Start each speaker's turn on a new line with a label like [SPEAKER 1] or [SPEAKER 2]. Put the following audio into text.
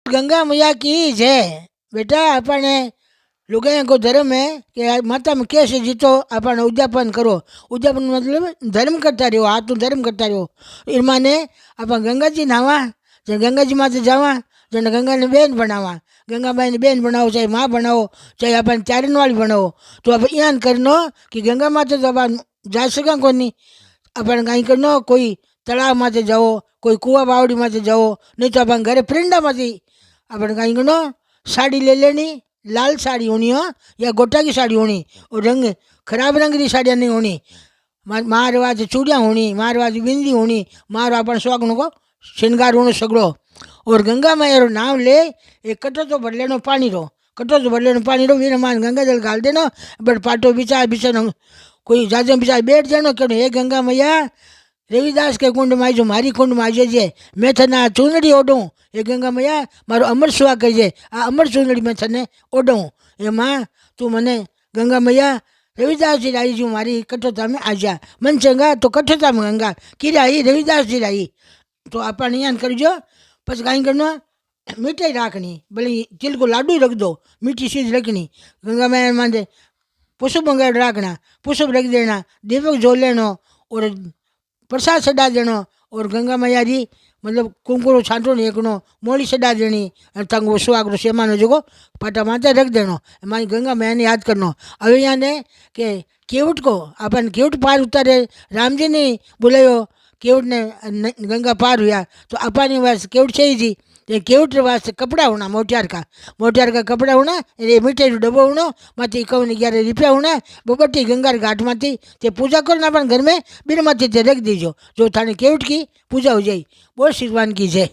[SPEAKER 1] गंगा मैया की जय। बेटा अपने लुगाया को धर्म है कि माता में कैसे जीतो अपन उद्यापन करो। उद्यापन मतलब धर्म करता रहो, हाथ तो धर्म करता रहो। इरमाने अपन गंगा जी नहावा, जब गंगा जी माते जावा, जब गंगा ने बेन बनावा, गंगा बाई ने बेन बनाओ, चाहे माँ बनाओ, चाहे अपन चारण वाली बनाओ, तो अब यान करनो कि गंगा माते तो अपन जा सका को नहीं। अपन कहीं करनो कोई तलाव माते जाओ, कोई कुआ बावड़ी माते जाओ, नहीं तो अपन घरे प्रिंडा माते अपन कहीं करनो साड़ी ले लेनी, लाल साड़ी होनी हो या गोटा की साड़ी होनी, और रंग खराब रंग की साड़ियाँ नहीं होनी। मार वाज चूड़ियाँ होनी, मार वाज बिंदी होनी, मार अपन शौकनों को श्रृंगार होने सगड़ो। और गंगा मैया रो नाम ले, एक कटो तो भर लेनो पानी रो, कटो तो भर लेनो पानी रो, वीर मान गंगा जल गाल देनो, बट पाटो बिछा बिछा कोई जाजे बिछा बैठ जानो क्यों। हे गंगा मैया रविदास के कुंड में जो मारी कुंड में आजे जे, मैं थने चूनड़ी ओडूँ। हे गंगा मैया मारो अमर सुहा कजे, आ अमर चूनड़ी में थने ओडूँ। हे माँ तू मने गंगा मैया रविदास जी लाई जो मारी कठोता में आ जा, मन चंगा तो कठोता में गंगा की आई रविदास जी लाई। तो अपन यान करजो। बस कहीं करना मिठाई राखनी, भले तिल को लाडू रख दो, मीठी चीज रखनी। गंगा मैया मांझे पुष्प मंगल रखना, पुष्प रख देना, दीपक जो लेनो और प्रसाद चढ़ा देनो। और गंगा मैया जी मतलब कुंकुरो छांटो ने एकनो मोली चढ़ा देनी, तंग वो सुहागरो सेमानो जो पाटा माथे रख देनो। मारी गंगा मैया ने याद करनो। अब यहाँ ने के केवट को अपन केवट पार उतारे, राम जी ने बुलायो, केवट ने गंगा पार हुआ, तो अपानी वास्ते केवट चाहिए जी, ये केवट वास्ते कपड़ा होना, मोटियार का कपड़ा होना, ये मिठाई डब्बो होना, माथी 51 रुपया होना, बबटी गंगा घाट माथी ते पूजा करना अपन घर में बिन माथी ते रख दीजो, जो थाने केवट की पूजा हो जाए। बोल श्रीमान की जय।